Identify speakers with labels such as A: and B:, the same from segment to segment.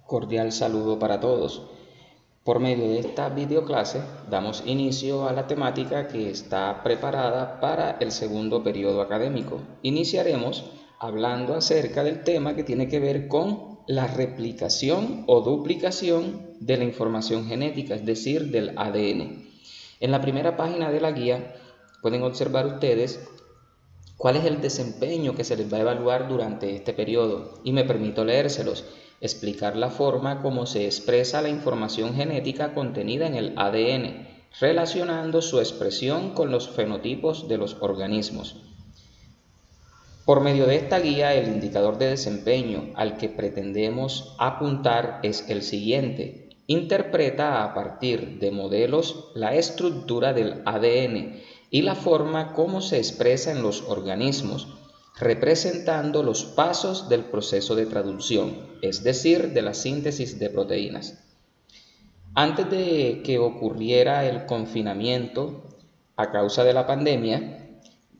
A: Cordial saludo para todos. Por medio de esta videoclase damos inicio a la temática que está preparada para el segundo periodo académico. Iniciaremos hablando acerca del tema que tiene que ver con la replicación o duplicación de la información genética, es decir, del ADN. En la primera página de la guía pueden observar ustedes cuál es el desempeño que se les va a evaluar durante este periodo y me permito leérselos. Explicar la forma como se expresa la información genética contenida en el ADN, relacionando su expresión con los fenotipos de los organismos. Por medio de esta guía, el indicador de desempeño al que pretendemos apuntar es el siguiente. Interpreta a partir de modelos la estructura del ADN y la forma como se expresa en los organismos, representando los pasos del proceso de traducción, es decir, de la síntesis de proteínas. Antes de que ocurriera el confinamiento a causa de la pandemia,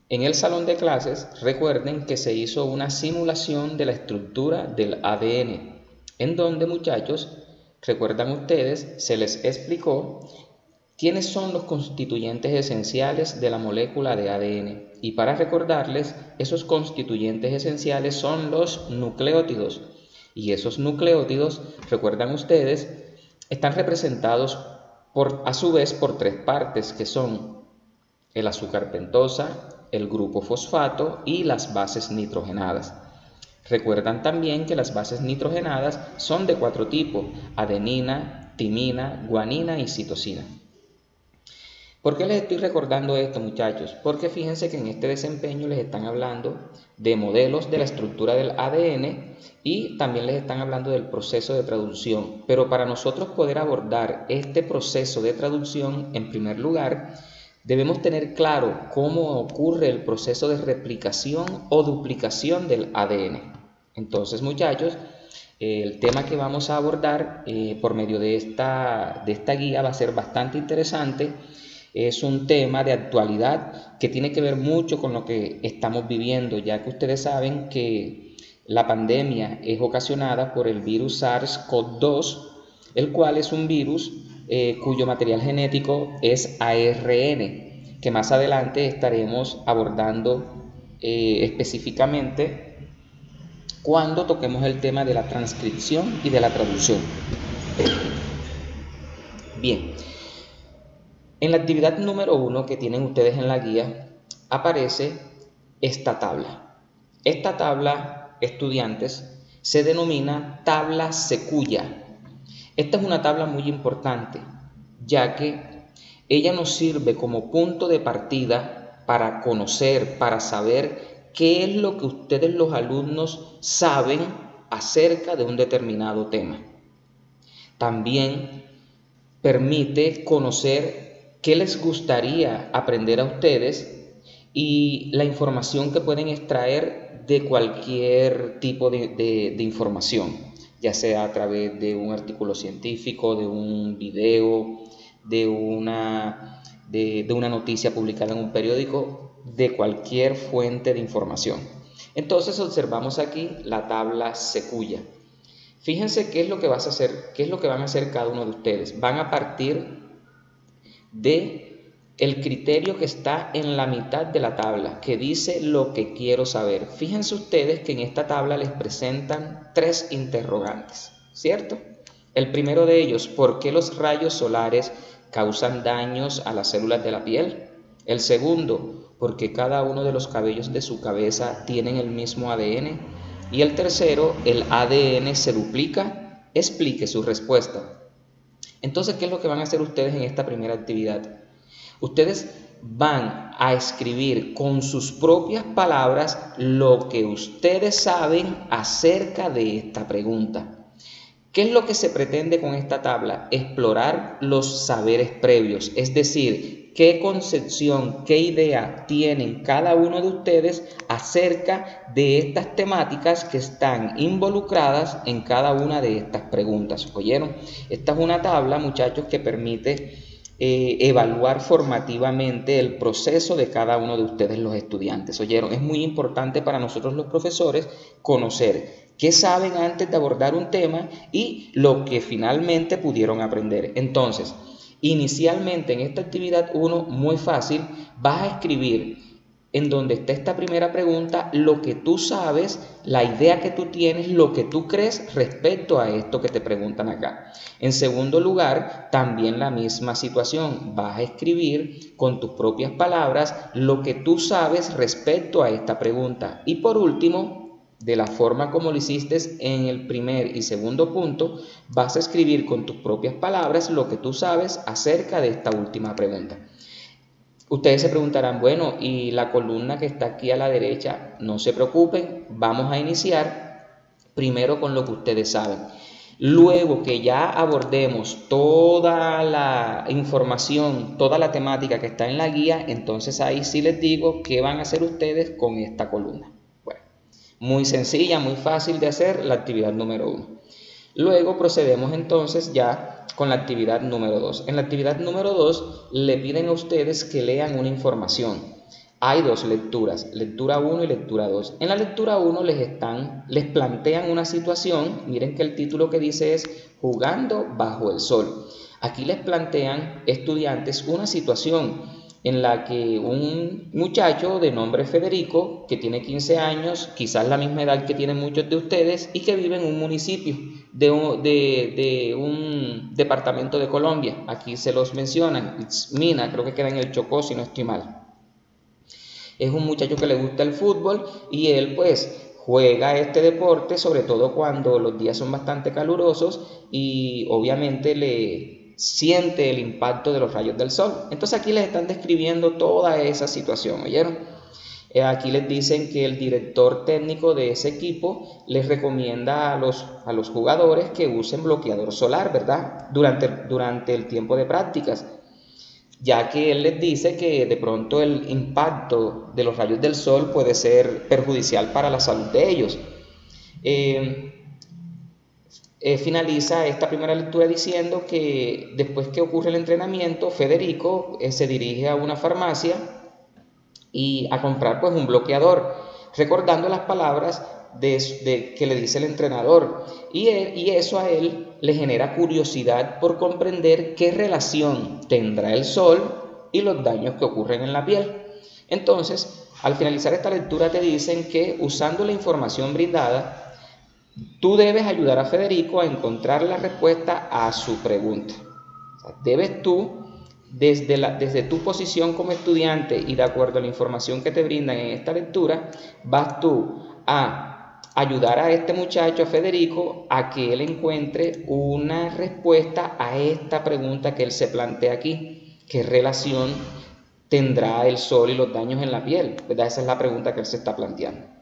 A: en el salón de clases recuerden que se hizo una simulación de la estructura del ADN, en donde, muchachos, recuerdan ustedes, se les explicó quiénes son los constituyentes esenciales de la molécula de ADN. Y para recordarles, esos constituyentes esenciales son los nucleótidos. Y esos nucleótidos, recuerdan ustedes, están representados a su vez por tres partes, que son el azúcar pentosa, el grupo fosfato y las bases nitrogenadas. Recuerdan también que las bases nitrogenadas son de 4 tipos: adenina, timina, guanina y citosina. ¿Por qué les estoy recordando esto, muchachos? Porque fíjense que en este desempeño les están hablando de modelos de la estructura del ADN y también les están hablando del proceso de traducción. Pero para nosotros poder abordar este proceso de traducción, en primer lugar, debemos tener claro cómo ocurre el proceso de replicación o duplicación del ADN. Entonces, muchachos, el tema que vamos a abordar por medio de esta guía va a ser bastante interesante. Es un tema de actualidad que tiene que ver mucho con lo que estamos viviendo, ya que ustedes saben que la pandemia es ocasionada por el virus SARS-CoV-2, el cual es un virus cuyo material genético es ARN, que más adelante estaremos abordando específicamente cuando toquemos el tema de la transcripción y de la traducción. Bien, en la actividad número 1 que tienen ustedes en la guía aparece esta tabla. Esta tabla, estudiantes, se denomina tabla Secuya. Esta es una tabla muy importante, ya que ella nos sirve como punto de partida para conocer, para saber qué es lo que ustedes los alumnos saben acerca de un determinado tema. También permite conocer qué les gustaría aprender a ustedes y la información que pueden extraer de cualquier tipo de información, ya sea a través de un artículo científico, de un video, de una noticia publicada en un periódico, de cualquier fuente de información. Entonces observamos aquí la tabla Secuya. Fíjense qué es lo que van a hacer cada uno de ustedes. Van a partir de el criterio que está en la mitad de la tabla, que dice lo que quiero saber. Fíjense ustedes que en esta tabla les presentan 3 interrogantes, ¿cierto? El primero de ellos, ¿por qué los rayos solares causan daños a las células de la piel? El segundo, ¿por qué cada uno de los cabellos de su cabeza tienen el mismo ADN? Y el tercero, ¿el ADN se duplica? Explique su respuesta. Entonces, ¿qué es lo que van a hacer ustedes en esta primera actividad? Ustedes van a escribir con sus propias palabras lo que ustedes saben acerca de esta pregunta. ¿Qué es lo que se pretende con esta tabla? Explorar los saberes previos, es decir, qué concepción, qué idea tienen cada uno de ustedes acerca de estas temáticas que están involucradas en cada una de estas preguntas. ¿Oyeron? Esta es una tabla, muchachos, que permite evaluar formativamente el proceso de cada uno de ustedes, los estudiantes. ¿Oyeron? Es muy importante para nosotros los profesores conocer qué saben antes de abordar un tema y lo que finalmente pudieron aprender. Entonces, inicialmente en esta actividad 1, muy fácil, vas a escribir en donde está esta primera pregunta lo que tú sabes, la idea que tú tienes, lo que tú crees respecto a esto que te preguntan acá. En segundo lugar, también la misma situación, vas a escribir con tus propias palabras lo que tú sabes respecto a esta pregunta. Y por último, de la forma como lo hiciste en el primer y segundo punto, vas a escribir con tus propias palabras lo que tú sabes acerca de esta última pregunta. Ustedes se preguntarán, bueno, y la columna que está aquí a la derecha, no se preocupen, vamos a iniciar primero con lo que ustedes saben. Luego que ya abordemos toda la información, toda la temática que está en la guía, entonces ahí sí les digo qué van a hacer ustedes con esta columna. Bueno, muy sencilla, muy fácil de hacer la actividad número 1. Luego procedemos entonces ya con la actividad número 2. En la actividad número 2 le piden a ustedes que lean una información. Hay dos lecturas, lectura 1 y lectura 2. En la lectura 1 les plantean una situación, miren que el título que dice es Jugando bajo el sol. Aquí les plantean estudiantes una situación en la que un muchacho de nombre Federico, que tiene 15 años, quizás la misma edad que tienen muchos de ustedes, y que vive en un municipio de un departamento de Colombia. Aquí se los mencionan, Mina, creo que queda en el Chocó, si no estoy mal. Es un muchacho que le gusta el fútbol y él pues juega este deporte, sobre todo cuando los días son bastante calurosos y obviamente le siente el impacto de los rayos del sol. Entonces aquí les están describiendo toda esa situación, ¿oyeron? Aquí les dicen que el director técnico de ese equipo les recomienda a los jugadores que usen bloqueador solar, ¿verdad? Durante el tiempo de prácticas, ya que él les dice que de pronto el impacto de los rayos del sol puede ser perjudicial para la salud de ellos. Finaliza esta primera lectura diciendo que después que ocurre el entrenamiento, Federico se dirige a una farmacia y a comprar pues un bloqueador, recordando las palabras que le dice el entrenador, y eso a él le genera curiosidad por comprender qué relación tendrá el sol y los daños que ocurren en la piel. Entonces, al finalizar esta lectura te dicen que usando la información brindada, tú debes ayudar a Federico a encontrar la respuesta a su pregunta. O sea, debes tú, desde tu posición como estudiante y de acuerdo a la información que te brindan en esta lectura, vas tú a ayudar a este muchacho, a Federico, a que él encuentre una respuesta a esta pregunta que él se plantea aquí. ¿Qué relación tendrá el sol y los daños en la piel? ¿Verdad? Esa es la pregunta que él se está planteando.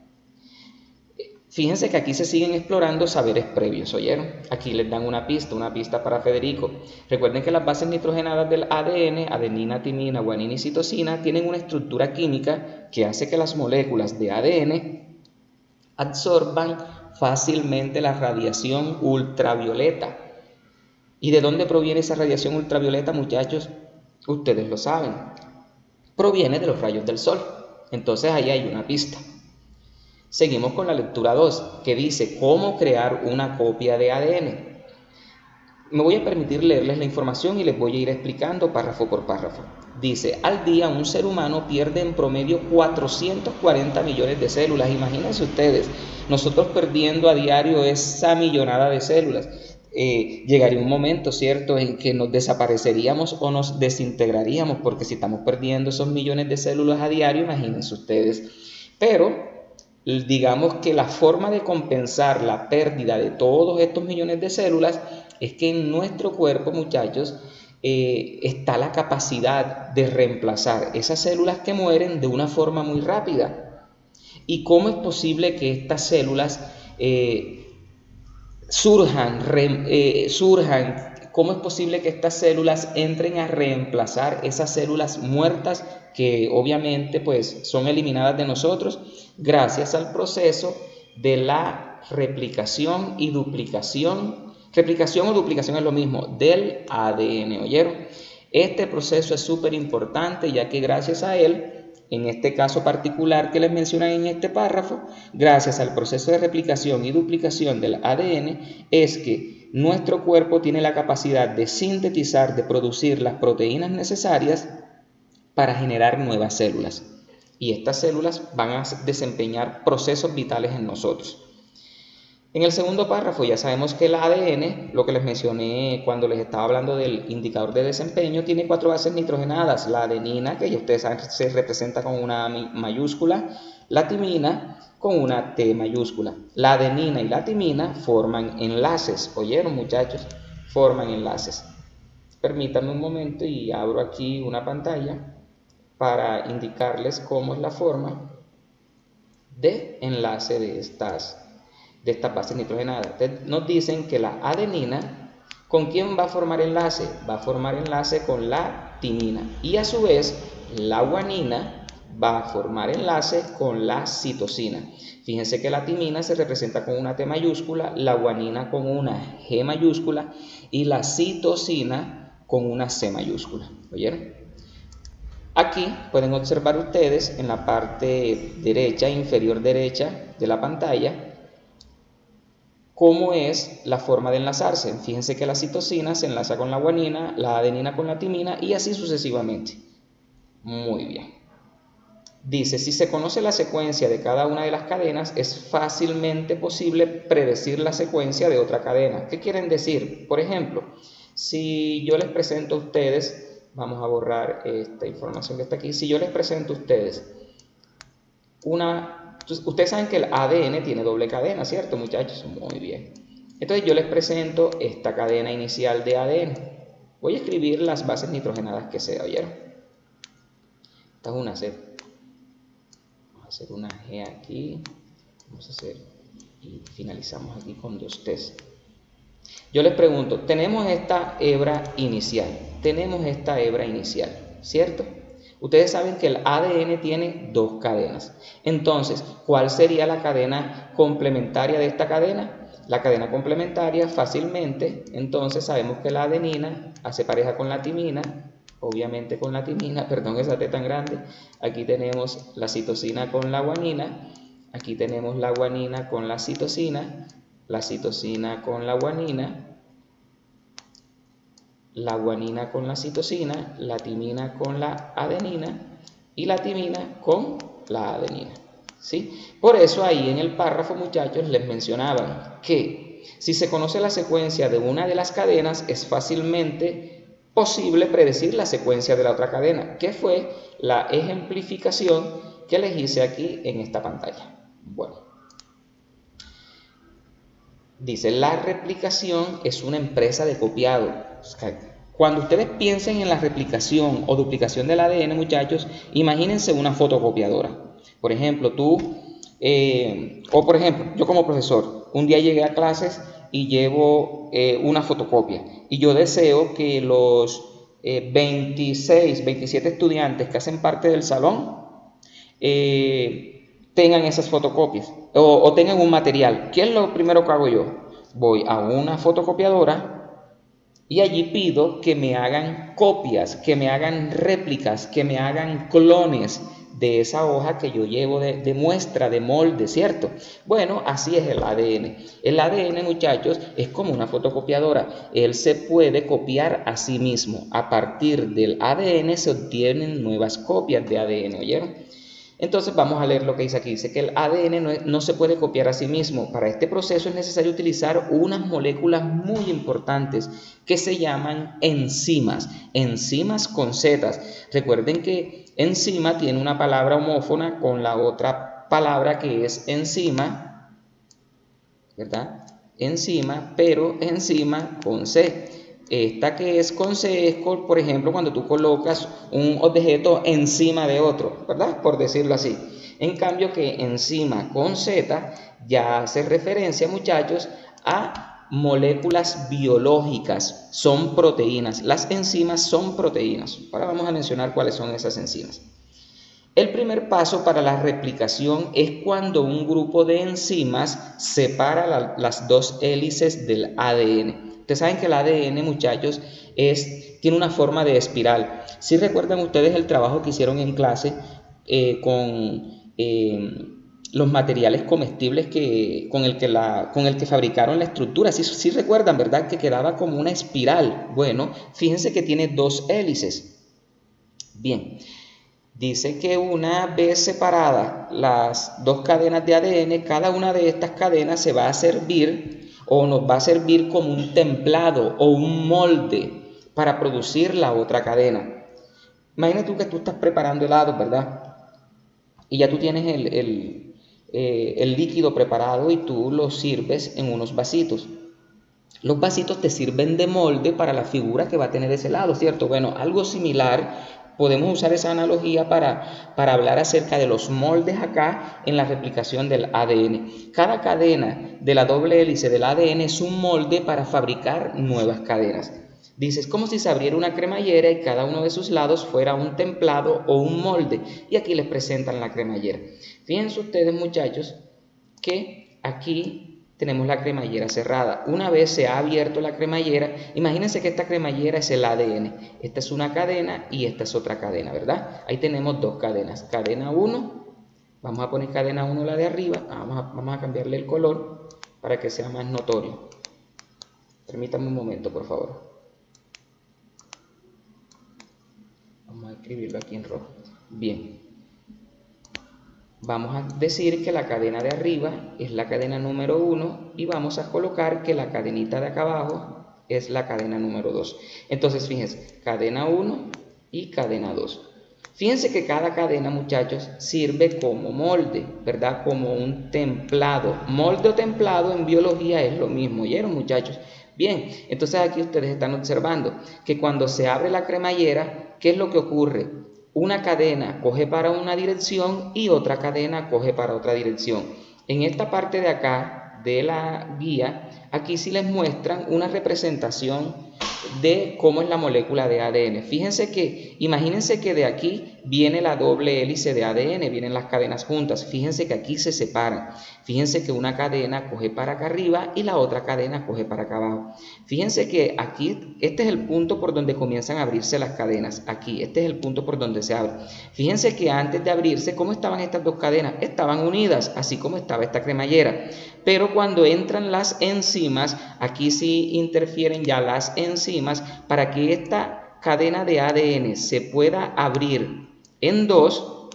A: Fíjense que aquí se siguen explorando saberes previos, ¿oyeron? Aquí les dan una pista para Federico. Recuerden que las bases nitrogenadas del ADN, adenina, timina, guanina y citosina, tienen una estructura química que hace que las moléculas de ADN absorban fácilmente la radiación ultravioleta. ¿Y de dónde proviene esa radiación ultravioleta, muchachos? Ustedes lo saben. Proviene de los rayos del sol. Entonces ahí hay una pista. Seguimos con la lectura 2, que dice cómo crear una copia de ADN. Me voy a permitir leerles la información y les voy a ir explicando párrafo por párrafo. Dice, al día un ser humano pierde en promedio 440 millones de células. Imagínense ustedes, nosotros perdiendo a diario esa millonada de células. Llegaría un momento, ¿cierto?, en que nos desapareceríamos o nos desintegraríamos, porque si estamos perdiendo esos millones de células a diario, imagínense ustedes. Pero digamos que la forma de compensar la pérdida de todos estos millones de células es que en nuestro cuerpo, muchachos, está la capacidad de reemplazar esas células que mueren de una forma muy rápida. ¿Y cómo es posible que estas células surjan? ¿Cómo es posible que estas células entren a reemplazar esas células muertas que obviamente pues son eliminadas de nosotros gracias al proceso de la replicación y duplicación? Replicación o duplicación es lo mismo, del ADN, ¿oyeron? Este proceso es súper importante ya que gracias a él en este caso particular que les mencioné en este párrafo, gracias al proceso de replicación y duplicación del ADN, es que nuestro cuerpo tiene la capacidad de sintetizar, de producir las proteínas necesarias para generar nuevas células. Y estas células van a desempeñar procesos vitales en nosotros. En el segundo párrafo ya sabemos que el ADN, lo que les mencioné cuando les estaba hablando del indicador de desempeño, tiene 4 bases nitrogenadas. La adenina, que ya ustedes saben, se representa con una mayúscula, la timina con una T mayúscula. La adenina y la timina forman enlaces. ¿Oyeron, muchachos? Forman enlaces. Permítanme un momento y abro aquí una pantalla para indicarles cómo es la forma de enlace de estas bases nitrogenadas. Nos dicen que la adenina, ¿con quién va a formar enlace? Va a formar enlace con la timina, y a su vez la guanina va a formar enlace con la citosina. Fíjense que la timina se representa con una T mayúscula, la guanina con una G mayúscula y la citosina con una C mayúscula. ¿Oyeron? Aquí pueden observar ustedes en la parte derecha, inferior derecha de la pantalla, cómo es la forma de enlazarse. Fíjense que la citosina se enlaza con la guanina, la adenina con la timina y así sucesivamente. Muy bien. Dice, si se conoce la secuencia de cada una de las cadenas, es fácilmente posible predecir la secuencia de otra cadena. ¿Qué quieren decir? Por ejemplo, si yo les presento a ustedes, vamos a borrar esta información que está aquí, si yo les presento a ustedes ustedes saben que el ADN tiene doble cadena, ¿cierto, muchachos? Muy bien. Entonces yo les presento esta cadena inicial de ADN. Voy a escribir las bases nitrogenadas que sea, ¿oyeron? Esta es una C. Vamos a hacer una G aquí. Vamos a hacer y finalizamos aquí con 2 T's. Yo les pregunto, tenemos esta hebra inicial. Tenemos esta hebra inicial, ¿cierto? Ustedes saben que el ADN tiene 2 cadenas. Entonces, ¿cuál sería la cadena complementaria de esta cadena? La cadena complementaria fácilmente, entonces sabemos que la adenina hace pareja con la timina, obviamente con la timina, perdón esa T tan grande. Aquí tenemos la citosina con la guanina, aquí tenemos la guanina con la citosina con la guanina con la citosina, la timina con la adenina y la timina con la adenina, ¿sí? Por eso ahí en el párrafo, muchachos, les mencionaban que si se conoce la secuencia de una de las cadenas, es fácilmente posible predecir la secuencia de la otra cadena, que fue la ejemplificación que les hice aquí en esta pantalla. Bueno, dice, la replicación es una empresa de copiado. Cuando ustedes piensen en la replicación o duplicación del ADN, muchachos, imagínense una fotocopiadora. Por ejemplo, por ejemplo, yo como profesor, un día llegué a clases y llevo una fotocopia. Y yo deseo que los 26, 27 estudiantes que hacen parte del salón tengan esas fotocopias o tengan un material. ¿Qué es lo primero que hago yo? Voy a una fotocopiadora y allí pido que me hagan copias, que me hagan réplicas, que me hagan clones de esa hoja que yo llevo de muestra, de molde, ¿cierto? Bueno, así es el ADN. El ADN, muchachos, es como una fotocopiadora. Él se puede copiar a sí mismo. A partir del ADN se obtienen nuevas copias de ADN, ¿oyeron? Entonces vamos a leer lo que dice aquí. Dice que el ADN no se puede copiar a sí mismo. Para este proceso es necesario utilizar unas moléculas muy importantes que se llaman enzimas. Enzimas con Z. Recuerden que enzima tiene una palabra homófona con la otra palabra que es enzima, ¿verdad? Enzima, pero enzima con C. Esta que es con C es, por ejemplo, cuando tú colocas un objeto encima de otro, ¿verdad? Por decirlo así. En cambio que enzima con Z ya hace referencia, muchachos, a moléculas biológicas, son proteínas. Las enzimas son proteínas. Ahora vamos a mencionar cuáles son esas enzimas. El primer paso para la replicación es cuando un grupo de enzimas separa las 2 hélices del ADN. Ustedes saben que el ADN, muchachos, tiene una forma de espiral. Si recuerdan ustedes el trabajo que hicieron en clase, los materiales comestibles con el que fabricaron la estructura. Sí recuerdan, ¿verdad? Que quedaba como una espiral. Bueno, fíjense que tiene dos hélices. Bien, dice que una vez separadas las dos cadenas de ADN, cada una de estas cadenas se va a servir o nos va a servir como un templado o un molde para producir la otra cadena. Imagina tú que tú estás preparando helados, ¿verdad? Y ya tú tienes el líquido preparado y tú lo sirves en unos vasitos. Los vasitos te sirven de molde para la figura que va a tener ese helado, ¿cierto? Bueno, algo similar, podemos usar esa analogía para hablar acerca de los moldes acá en la replicación del ADN. Cada cadena de la doble hélice del ADN es un molde para fabricar nuevas cadenas. Dice, es como si se abriera una cremallera y cada uno de sus lados fuera un templado o un molde. Y aquí les presentan la cremallera. Fíjense ustedes, muchachos, que aquí tenemos la cremallera cerrada. Una vez se ha abierto la cremallera, imagínense que esta cremallera es el ADN. Esta es una cadena y esta es otra cadena, ¿verdad? Ahí tenemos dos cadenas. Cadena 1, vamos a poner cadena 1 la de arriba. Vamos a cambiarle el color para que sea más notorio. Permítanme un momento, por favor. Vamos a escribirlo aquí en rojo. Bien. Vamos a decir que la cadena de arriba es la cadena número 1 y vamos a colocar que la cadenita de acá abajo es la cadena número 2. Entonces, fíjense, cadena 1 y cadena 2. Fíjense que cada cadena, muchachos, sirve como molde, ¿verdad? Como un templado. Molde o templado en biología es lo mismo, ¿oyeron, muchachos? Bien, entonces aquí ustedes están observando que cuando se abre la cremallera, ¿qué es lo que ocurre? Una cadena coge para una dirección y otra cadena coge para otra dirección. En esta parte de acá de la guía, aquí sí les muestran una representación de cómo es la molécula de ADN. Fíjense que, imagínense que de aquí viene la doble hélice de ADN, vienen las cadenas juntas. Fíjense que aquí se separan. Fíjense que una cadena coge para acá arriba y la otra cadena coge para acá abajo. Fíjense que aquí, este es el punto por donde comienzan a abrirse las cadenas. Aquí, este es el punto por donde se abre. Fíjense que antes de abrirse, ¿cómo estaban estas dos cadenas? Estaban unidas, así como estaba esta cremallera. Pero cuando entran las enzimas, aquí sí interfieren ya las enzimas para que esta cadena de ADN se pueda abrir en dos,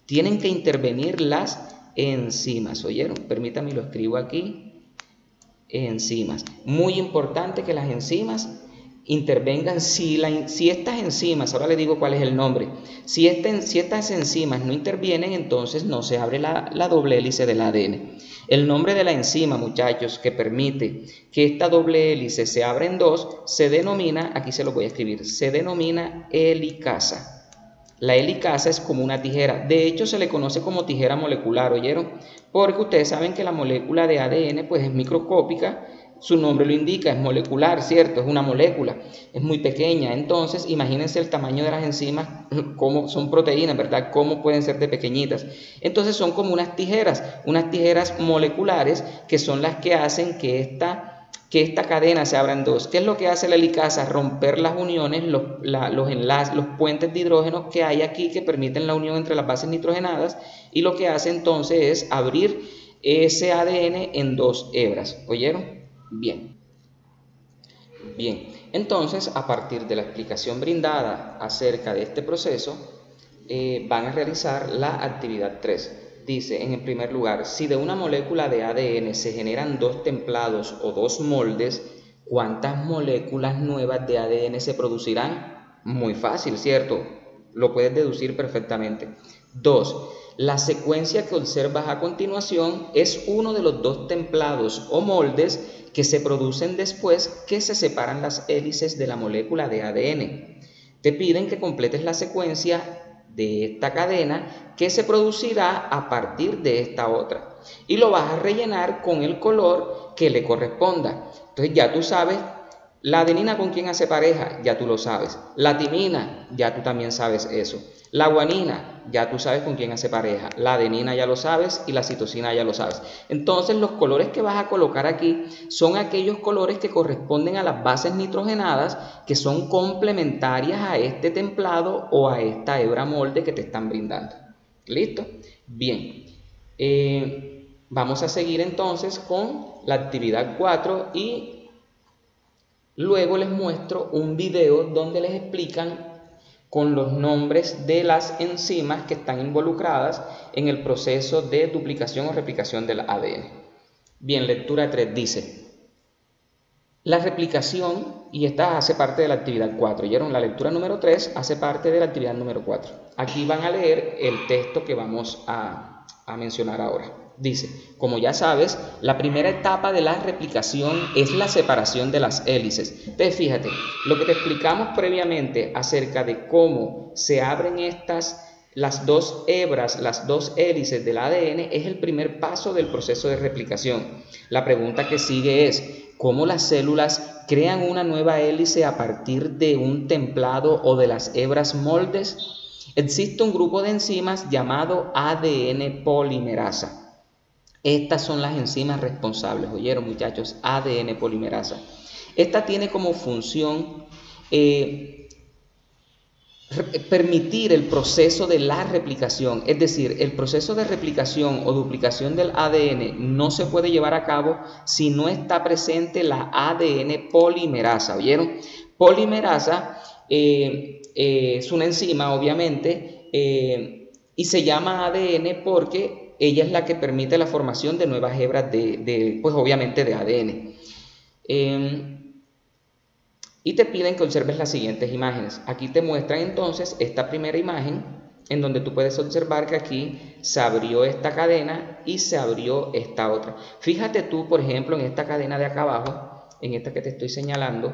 A: tienen que intervenir las enzimas. ¿Oyeron? Permítanme, lo escribo aquí. Enzimas. Muy importante que las enzimas intervengan. Si estas enzimas, ahora les digo cuál es el nombre, si estas enzimas no intervienen, entonces no se abre la doble hélice del ADN. El nombre de la enzima, muchachos, que permite que esta doble hélice se abra en dos, se denomina, aquí se lo voy a escribir, se denomina helicasa. La helicasa es como una tijera. De hecho, se le conoce como tijera molecular, ¿oyeron? Porque ustedes saben que la molécula de ADN pues es microscópica. Su nombre lo indica, es molecular, ¿cierto? Es una molécula, es muy pequeña. Entonces, imagínense el tamaño de las enzimas, cómo son proteínas, ¿verdad? Cómo pueden ser de pequeñitas. Entonces, son como unas tijeras moleculares que son las que hacen que esta cadena se abra en dos. ¿Qué es lo que hace la helicasa? Romper las uniones, los enlaces, los puentes de hidrógenos que hay aquí que permiten la unión entre las bases nitrogenadas, y lo que hace entonces es abrir ese ADN en dos hebras. ¿Oyeron? Bien, entonces a partir de la explicación brindada acerca de este proceso, van a realizar la actividad 3. Dice, en el primer lugar, si de una molécula de ADN se generan dos templados o dos moldes, ¿cuántas moléculas nuevas de ADN se producirán? Muy fácil, ¿cierto? Lo puedes deducir perfectamente. 2. La secuencia que observas a continuación es uno de los dos templados o moldes que se producen después que se separan las hélices de la molécula de ADN. Te piden que completes la secuencia de esta cadena que se producirá a partir de esta otra y lo vas a rellenar con el color que le corresponda. Entonces ya tú sabes, la adenina con quién hace pareja, ya tú lo sabes. La timina, ya tú también sabes eso. La guanina, ya tú sabes con quién hace pareja. La adenina ya lo sabes y la citosina ya lo sabes. Entonces los colores que vas a colocar aquí son aquellos colores que corresponden a las bases nitrogenadas que son complementarias a este templado o a esta hebra molde que te están brindando. ¿Listo? Bien. Vamos a seguir entonces con la actividad 4 y luego les muestro un video donde les explican con los nombres de las enzimas que están involucradas en el proceso de duplicación o replicación del ADN. Bien, lectura 3 dice: la replicación, y esta hace parte de la actividad 4, ¿oyeron? La lectura número 3 hace parte de la actividad número 4. Aquí van a leer el texto que vamos a mencionar ahora. Dice: como ya sabes, la primera etapa de la replicación es la separación de las hélices. Entonces, fíjate, lo que te explicamos previamente acerca de cómo se abren las dos hebras, las dos hélices del ADN, es el primer paso del proceso de replicación. La pregunta que sigue es: ¿cómo las células crean una nueva hélice a partir de un templado o de las hebras moldes? Existe un grupo de enzimas llamado ADN polimerasa. Estas son las enzimas responsables, ¿oyeron, muchachos? ADN polimerasa. Esta tiene como función permitir el proceso de la replicación, es decir, el proceso de replicación o duplicación del ADN no se puede llevar a cabo si no está presente la ADN polimerasa, ¿oyeron? Polimerasa es una enzima, obviamente, y se llama ADN porque ella es la que permite la formación de nuevas hebras pues obviamente de ADN. Y te piden que observes las siguientes imágenes. Aquí te muestran entonces esta primera imagen en donde tú puedes observar que aquí se abrió esta cadena y se abrió esta otra. Fíjate tú, por ejemplo, en esta cadena de acá abajo, en esta que te estoy señalando,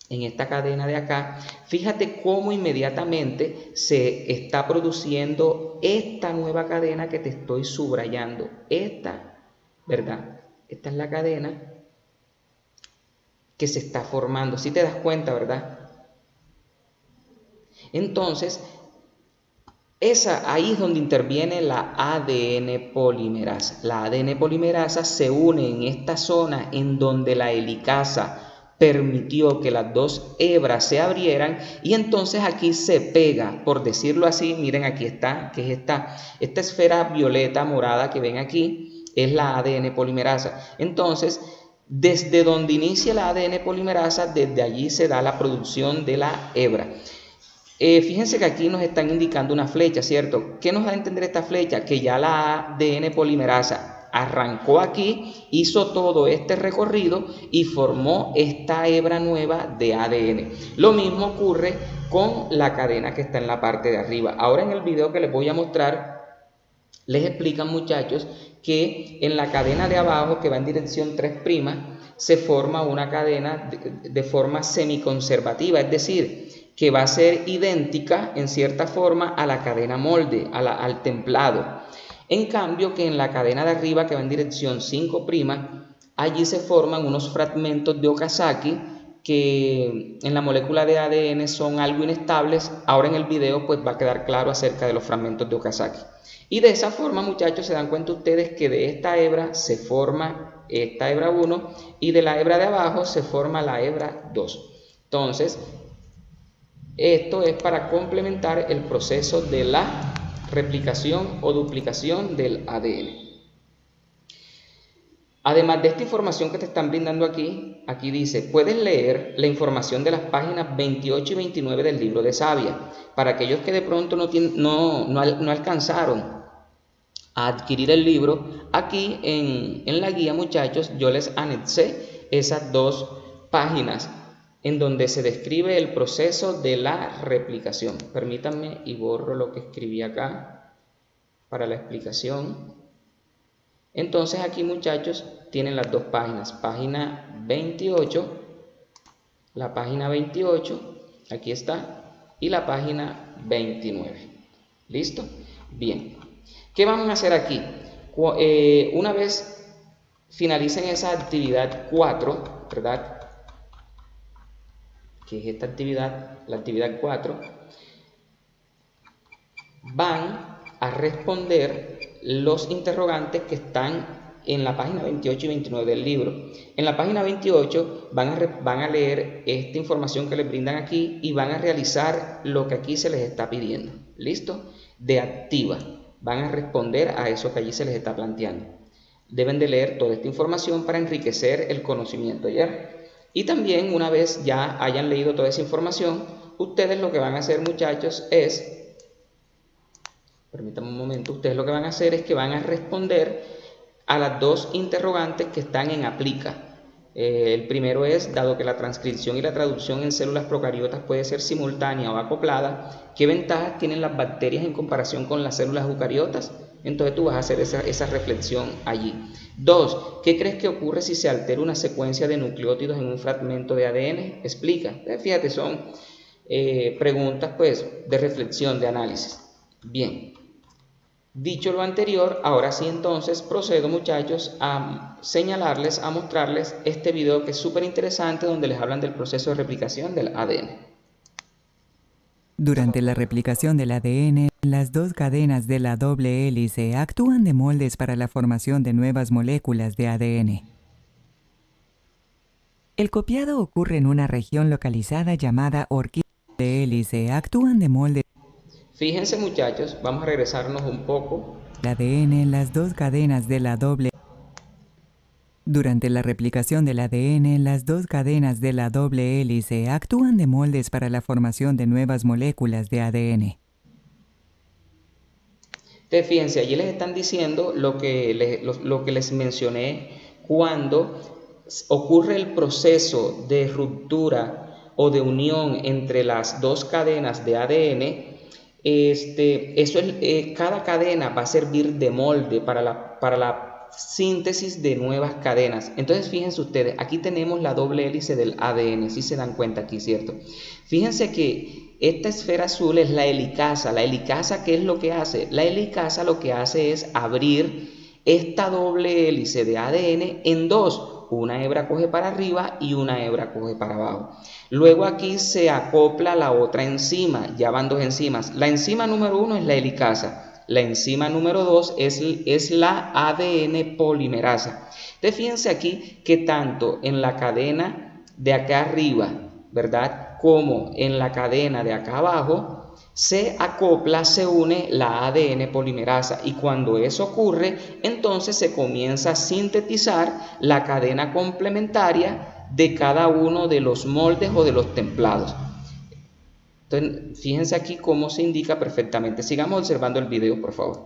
A: en esta cadena de acá, fíjate cómo inmediatamente se está produciendo esta nueva cadena que te estoy subrayando. Esta, ¿verdad? Esta es la cadena que se está formando. Si te das cuenta, ¿verdad? Entonces, ahí es donde interviene la ADN polimerasa. La ADN polimerasa se une en esta zona en donde la helicasa permitió que las dos hebras se abrieran y entonces aquí se pega, por decirlo así. Miren, aquí está, que es esta esfera violeta morada que ven aquí, es la ADN polimerasa. Entonces, desde donde inicia la ADN polimerasa, desde allí se da la producción de la hebra. Fíjense que aquí nos están indicando una flecha, ¿cierto? ¿Qué nos da a entender esta flecha? Que ya la ADN polimerasa arrancó aquí, hizo todo este recorrido y formó esta hebra nueva de ADN. Lo mismo ocurre con la cadena que está en la parte de arriba. Ahora en el video que les voy a mostrar, les explican, muchachos, que en la cadena de abajo, que va en dirección 3', se forma una cadena de forma semiconservativa, es decir, que va a ser idéntica en cierta forma a la cadena molde, al templado. En cambio, que en la cadena de arriba, que va en dirección 5', allí se forman unos fragmentos de Okazaki que en la molécula de ADN son algo inestables. Ahora en el video pues va a quedar claro acerca de los fragmentos de Okazaki. Y de esa forma, muchachos, se dan cuenta ustedes que de esta hebra se forma esta hebra 1 y de la hebra de abajo se forma la hebra 2. Entonces, esto es para complementar el proceso de la replicación o duplicación del ADN. Además de esta información que te están brindando aquí dice: puedes leer la información de las páginas 28 y 29 del libro de Savia. Para aquellos que de pronto no alcanzaron a adquirir el libro, aquí en la guía, muchachos, yo les anexé esas dos páginas en donde se describe el proceso de la replicación. Permítanme y borro lo que escribí acá para la explicación. Entonces aquí, muchachos, tienen las dos páginas, página 28, la página 28, aquí está, y la página 29. ¿Listo? Bien. ¿Qué vamos a hacer aquí? Una vez finalicen esa actividad 4, ¿verdad?, que es esta actividad, la actividad 4, van a responder los interrogantes que están en la página 28 y 29 del libro. En la página 28 van a leer esta información que les brindan aquí y van a realizar lo que aquí se les está pidiendo. ¿Listo? de activa. Van a responder a eso que allí se les está planteando. Deben de leer toda esta información para enriquecer el conocimiento, ¿ya? Y también, una vez ya hayan leído toda esa información, ustedes lo que van a hacer, muchachos, es, permítanme un momento, ustedes lo que van a hacer es que van a responder a las dos interrogantes que están en aplica. El primero es, dado que la transcripción y la traducción en células procariotas puede ser simultánea o acoplada, ¿qué ventajas tienen las bacterias en comparación con las células eucariotas? Entonces tú vas a hacer esa reflexión allí. 2. ¿Qué crees que ocurre si se altera una secuencia de nucleótidos en un fragmento de ADN? Explica. Fíjate, son preguntas pues de reflexión, de análisis. Bien. Dicho lo anterior, ahora sí entonces procedo, muchachos, a señalarles, a mostrarles este video que es súper interesante, donde les hablan del proceso de replicación del ADN.
B: Durante la replicación del ADN, las dos cadenas de la doble hélice actúan de moldes para la formación de nuevas moléculas de ADN. El copiado ocurre en una región localizada llamada horquilla de hélice. Actúan de moldes.
A: Fíjense, muchachos, vamos a regresarnos un poco.
B: El ADN, las dos cadenas de la doble. Durante la replicación del ADN, las dos cadenas de la doble hélice actúan de moldes para la formación de nuevas moléculas de ADN.
A: Entonces, fíjense, allí les están diciendo lo que les mencioné cuando ocurre el proceso de ruptura o de unión entre las dos cadenas de ADN. Cada cadena va a servir de molde para la síntesis de nuevas cadenas. Entonces, fíjense ustedes, aquí tenemos la doble hélice del ADN, si se dan cuenta aquí, ¿cierto? Fíjense que esta esfera azul es la helicasa. La helicasa, ¿qué es lo que hace? La helicasa lo que hace es abrir esta doble hélice de ADN en dos. Una hebra coge para arriba y una hebra coge para abajo. Luego aquí se acopla la otra enzima, ya van dos enzimas. La enzima número 1 es la helicasa. La enzima número 2 es la ADN polimerasa. Entonces, fíjense aquí que tanto en la cadena de acá arriba, ¿verdad?, como en la cadena de acá abajo, se acopla, se une la ADN polimerasa, y cuando eso ocurre, entonces se comienza a sintetizar la cadena complementaria de cada uno de los moldes o de los templados. Entonces, fíjense aquí cómo se indica perfectamente. Sigamos observando el video, por favor.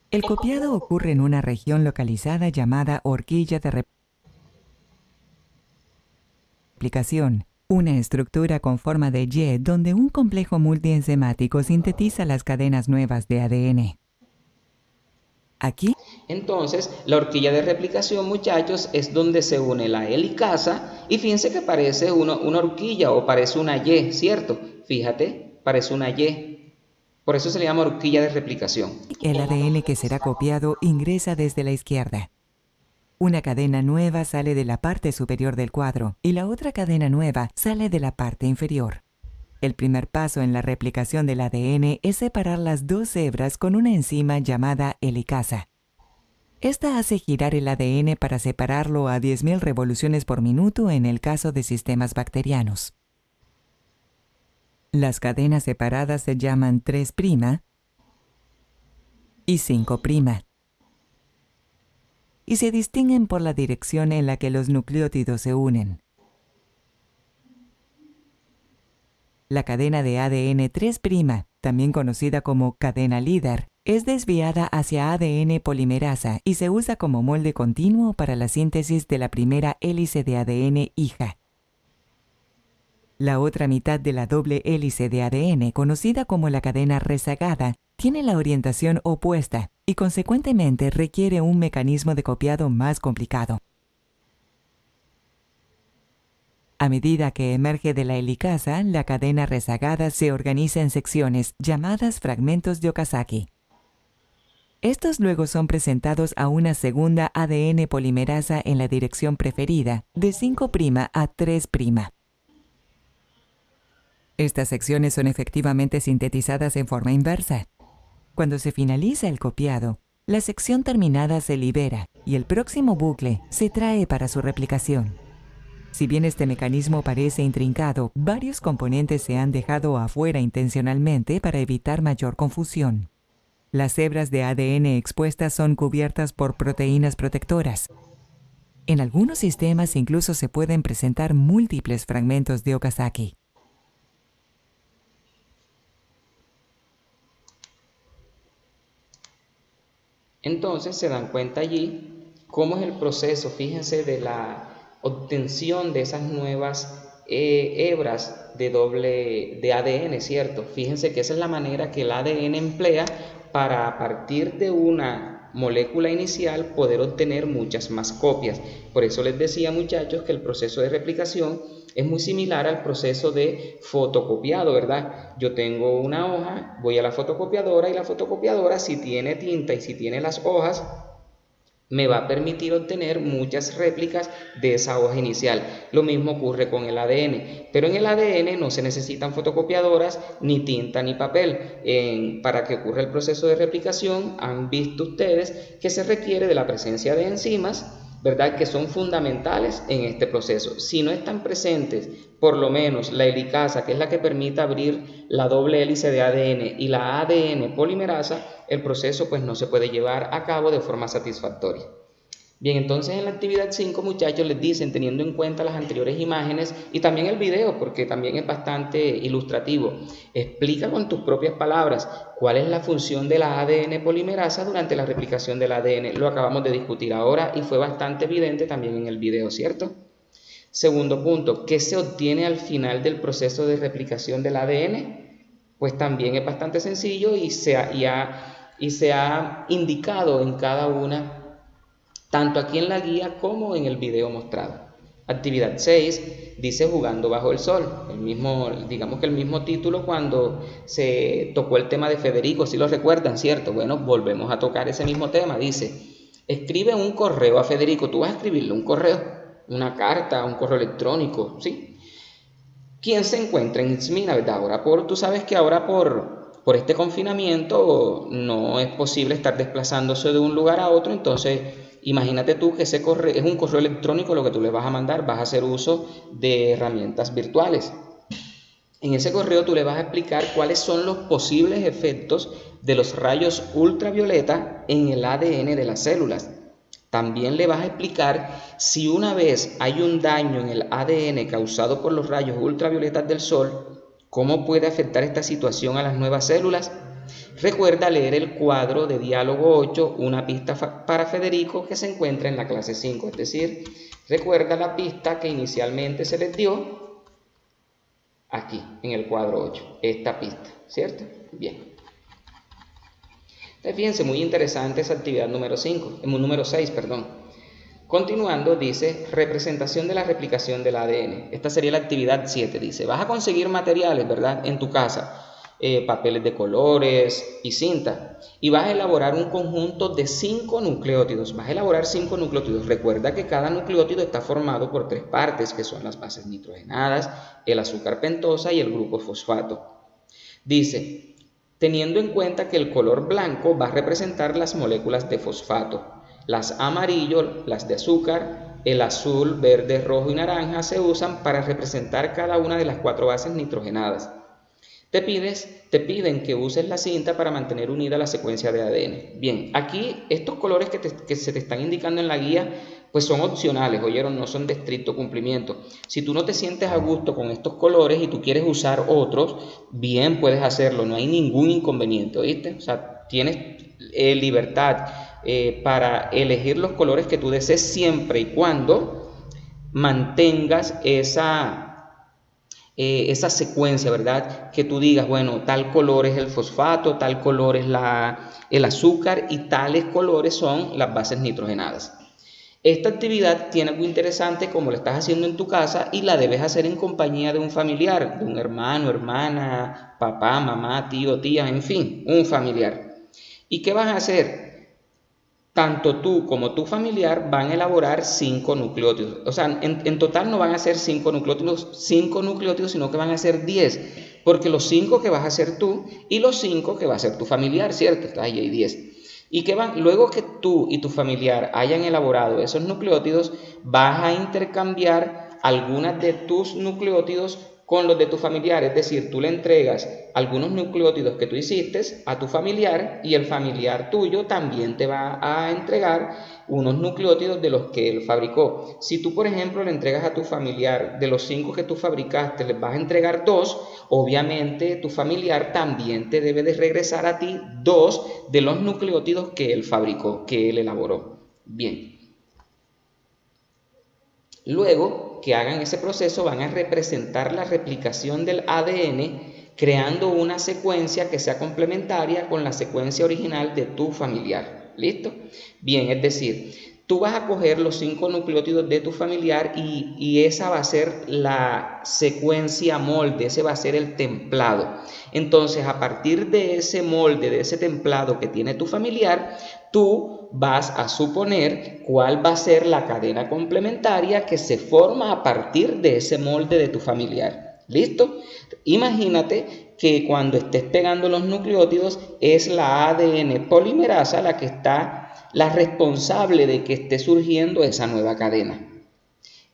B: El copiado ocurre en una región localizada llamada horquilla de replicación. Una estructura con forma de Y donde un complejo multienzimático sintetiza las cadenas nuevas de ADN. Aquí.
A: Entonces, la horquilla de replicación, muchachos, es donde se une la helicasa, y fíjense que parece una horquilla o parece una Y, ¿cierto? Fíjate, parece una Y. Por eso se le llama horquilla de replicación.
B: El ADN que será copiado ingresa desde la izquierda. Una cadena nueva sale de la parte superior del cuadro y la otra cadena nueva sale de la parte inferior. El primer paso en la replicación del ADN es separar las dos hebras con una enzima llamada helicasa. Esta hace girar el ADN para separarlo a 10.000 revoluciones por minuto en el caso de sistemas bacterianos. Las cadenas separadas se llaman 3' y 5', y se distinguen por la dirección en la que los nucleótidos se unen. La cadena de ADN 3', también conocida como cadena líder, es desviada hacia ADN polimerasa y se usa como molde continuo para la síntesis de la primera hélice de ADN hija. La otra mitad de la doble hélice de ADN, conocida como la cadena rezagada, tiene la orientación opuesta y consecuentemente requiere un mecanismo de copiado más complicado. A medida que emerge de la helicasa, la cadena rezagada se organiza en secciones llamadas fragmentos de Okazaki. Estos luego son presentados a una segunda ADN polimerasa en la dirección preferida, de 5' a 3'. Estas secciones son efectivamente sintetizadas en forma inversa. Cuando se finaliza el copiado, la sección terminada se libera y el próximo bucle se trae para su replicación. Si bien este mecanismo parece intrincado, varios componentes se han dejado afuera intencionalmente para evitar mayor confusión. Las hebras de ADN expuestas son cubiertas por proteínas protectoras. En algunos sistemas incluso se pueden presentar múltiples fragmentos de Okazaki.
A: Entonces se dan cuenta allí cómo es el proceso, fíjense, de la obtención de esas nuevas hebras de ADN, ¿cierto? Fíjense que esa es la manera que el ADN emplea para, a partir de una molécula inicial, poder obtener muchas más copias. Por eso les decía, muchachos, que el proceso de replicación es muy similar al proceso de fotocopiado, ¿verdad? Yo tengo una hoja, voy a la fotocopiadora y la fotocopiadora, si tiene tinta y si tiene las hojas, me va a permitir obtener muchas réplicas de esa hoja inicial. Lo mismo ocurre con el ADN, pero en el ADN no se necesitan fotocopiadoras, ni tinta, ni papel. Para que ocurra el proceso de replicación, han visto ustedes que se requiere de la presencia de enzimas, ¿verdad?, que son fundamentales en este proceso. Si no están presentes, por lo menos la helicasa, que es la que permite abrir la doble hélice de ADN, y la ADN polimerasa, el proceso pues no se puede llevar a cabo de forma satisfactoria. Bien, entonces en la actividad 5, muchachos, les dicen, teniendo en cuenta las anteriores imágenes y también el video, porque también es bastante ilustrativo, explica con tus propias palabras cuál es la función de la ADN polimerasa durante la replicación del ADN. Lo acabamos de discutir ahora y fue bastante evidente también en el video, ¿cierto? Segundo punto, ¿qué se obtiene al final del proceso de replicación del ADN? Pues también es bastante sencillo y se ha indicado en cada una, tanto aquí en la guía como en el video mostrado. Actividad 6 dice jugando bajo el sol, digamos que el mismo título cuando se tocó el tema de Federico, si lo recuerdan, ¿cierto? Bueno, volvemos a tocar ese mismo tema. Dice, escribe un correo a Federico. Tú vas a escribirle un correo, una carta, un correo electrónico, ¿sí? ¿Quién se encuentra en Izmina, verdad? Tú sabes que ahora por este confinamiento no es posible estar desplazándose de un lugar a otro, entonces imagínate tú que ese correo es un correo electrónico lo que tú le vas a mandar, vas a hacer uso de herramientas virtuales. En ese correo tú le vas a explicar cuáles son los posibles efectos de los rayos ultravioleta en el ADN de las células. También le vas a explicar si una vez hay un daño en el ADN causado por los rayos ultravioletas del sol, cómo puede afectar esta situación a las nuevas células. Recuerda leer el cuadro de diálogo 8, una pista para Federico, que se encuentra en la clase 5. Es decir, recuerda la pista que inicialmente se les dio aquí, en el cuadro 8, esta pista, ¿cierto? Bien. Entonces, fíjense, muy interesante esa actividad número 6, perdón. Continuando, dice, representación de la replicación del ADN. Esta sería la actividad 7, dice, vas a conseguir materiales, ¿verdad?, en tu casa. Papeles de colores y cinta, y vas a elaborar un conjunto de 5 nucleótidos. Vas a elaborar 5 nucleótidos. Recuerda que cada nucleótido está formado por 3 partes, que son las bases nitrogenadas, el azúcar pentosa y el grupo fosfato. Dice, teniendo en cuenta que el color blanco va a representar las moléculas de fosfato, las amarillo, las de azúcar, el azul, verde, rojo y naranja se usan para representar cada una de las 4 bases nitrogenadas. Te piden que uses la cinta para mantener unida la secuencia de ADN. Bien, aquí estos colores que se te están indicando en la guía, pues son opcionales, ¿oyeron? No son de estricto cumplimiento. Si tú no te sientes a gusto con estos colores y tú quieres usar otros, bien puedes hacerlo, no hay ningún inconveniente, ¿oíste? O sea, tienes libertad para elegir los colores que tú desees siempre y cuando mantengas esa secuencia, ¿verdad? Que tú digas, bueno, tal color es el fosfato, tal color es el azúcar y tales colores son las bases nitrogenadas. Esta actividad tiene algo interesante como lo estás haciendo en tu casa y la debes hacer en compañía de un familiar, de un hermano, hermana, papá, mamá, tío, tía, en fin, un familiar. ¿Y qué vas a hacer? Tanto tú como tu familiar van a elaborar 5 nucleótidos. O sea, en total no van a ser 5 nucleótidos, sino que van a ser 10. Porque los 5 que vas a hacer tú y los 5 que va a hacer tu familiar, ¿cierto? Entonces ahí hay 10. Y que luego que tú y tu familiar hayan elaborado esos nucleótidos, vas a intercambiar algunas de tus nucleótidos con los de tu familiar, es decir, tú le entregas algunos nucleótidos que tú hiciste a tu familiar y el familiar tuyo también te va a entregar unos nucleótidos de los que él fabricó. Si tú, por ejemplo, le entregas a tu familiar de los 5 que tú fabricaste, les vas a entregar 2, obviamente tu familiar también te debe de regresar a ti 2 de los nucleótidos que él fabricó, que él elaboró. Bien. Luego que hagan ese proceso van a representar la replicación del ADN creando una secuencia que sea complementaria con la secuencia original de tu familiar. ¿Listo? Bien, es decir, tú vas a coger los 5 nucleótidos de tu familiar y esa va a ser la secuencia molde, ese va a ser el templado. Entonces, a partir de ese molde, de ese templado que tiene tu familiar, tú vas a suponer cuál va a ser la cadena complementaria que se forma a partir de ese molde de tu familiar. ¿Listo? Imagínate que cuando estés pegando los nucleótidos es la ADN polimerasa la responsable de que esté surgiendo esa nueva cadena.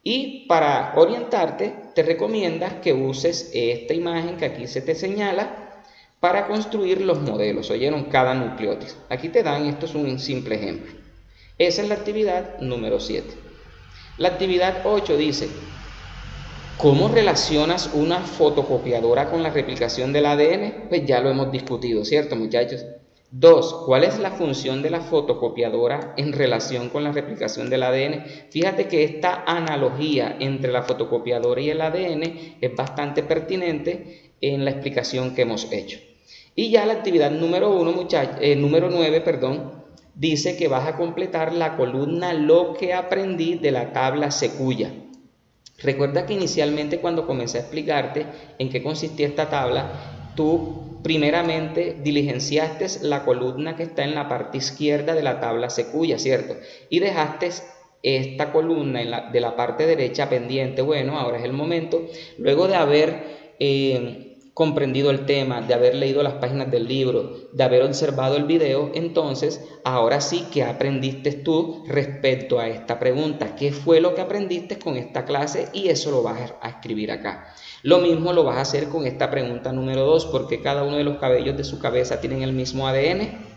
A: Y para orientarte te recomiendas que uses esta imagen que aquí se te señala para construir los modelos, ¿oyeron? Cada nucleótido. Aquí te dan, esto es un simple ejemplo. Esa es la actividad número 7. La actividad 8 dice, ¿cómo relacionas una fotocopiadora con la replicación del ADN? Pues ya lo hemos discutido, ¿cierto, muchachos? 2. ¿Cuál es la función de la fotocopiadora en relación con la replicación del ADN? Fíjate que esta analogía entre la fotocopiadora y el ADN es bastante pertinente en la explicación que hemos hecho. Y ya la actividad número 9, dice que vas a completar la columna Lo que aprendí de la tabla Sequoia. Recuerda que inicialmente cuando comencé a explicarte en qué consistía esta tabla, tú primeramente diligenciaste la columna que está en la parte izquierda de la tabla Sequoia, ¿cierto? Y dejaste esta columna de la parte derecha pendiente. Bueno, ahora es el momento, luego de haber comprendido el tema, de haber leído las páginas del libro, de haber observado el video, entonces ahora sí que aprendiste tú respecto a esta pregunta. ¿Qué fue lo que aprendiste con esta clase? Y eso lo vas a escribir acá. Lo mismo lo vas a hacer con esta pregunta número 2, porque cada uno de los cabellos de su cabeza tienen el mismo ADN.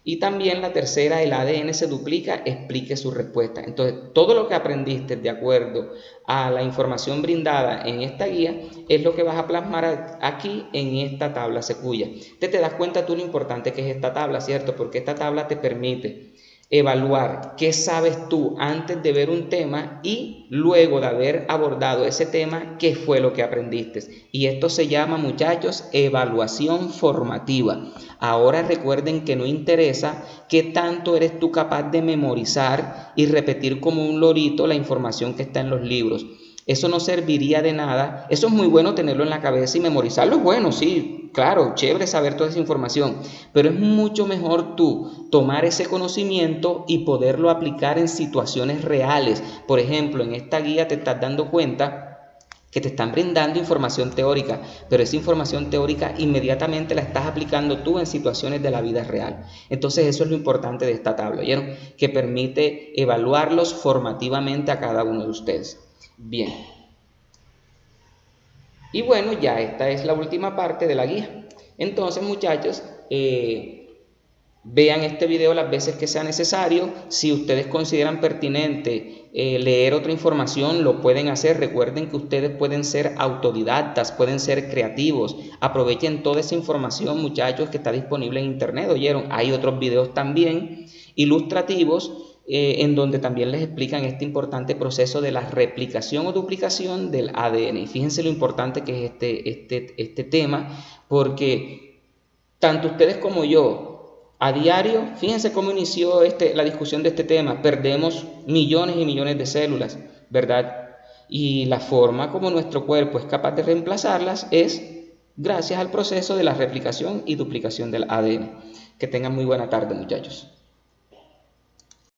A: Y también la tercera, el ADN se duplica, explique su respuesta. Entonces, todo lo que aprendiste de acuerdo a la información brindada en esta guía es lo que vas a plasmar aquí en esta tabla Sequoia. Te das cuenta tú lo importante que es esta tabla, ¿cierto? Porque esta tabla te permite evaluar qué sabes tú antes de ver un tema y luego de haber abordado ese tema, qué fue lo que aprendiste. Y esto se llama, muchachos, evaluación formativa. Ahora recuerden que no interesa qué tanto eres tú capaz de memorizar y repetir como un lorito la información que está en los libros. Eso no serviría de nada. Eso es muy bueno tenerlo en la cabeza y memorizarlo es bueno, sí, claro, chévere saber toda esa información, pero es mucho mejor tú tomar ese conocimiento y poderlo aplicar en situaciones reales. Por ejemplo, en esta guía te estás dando cuenta que te están brindando información teórica, pero esa información teórica inmediatamente la estás aplicando tú en situaciones de la vida real. Entonces eso es lo importante de esta tabla, ¿oyeron? Que permite evaluarlos formativamente a cada uno de ustedes. Bien. Y bueno, ya esta es la última parte de la guía. Entonces, muchachos, vean este video las veces que sea necesario. Si ustedes consideran pertinente leer otra información, lo pueden hacer. Recuerden que ustedes pueden ser autodidactas, pueden ser creativos. Aprovechen toda esa información, muchachos, que está disponible en internet. ¿Oyeron? Hay otros videos también ilustrativos en donde también les explican este importante proceso de la replicación o duplicación del ADN. Y fíjense lo importante que es este tema, porque tanto ustedes como yo, a diario, fíjense cómo inició la discusión de este tema, perdemos millones y millones de células, ¿verdad? Y la forma como nuestro cuerpo es capaz de reemplazarlas es gracias al proceso de la replicación y duplicación del ADN. Que tengan muy buena tarde, muchachos.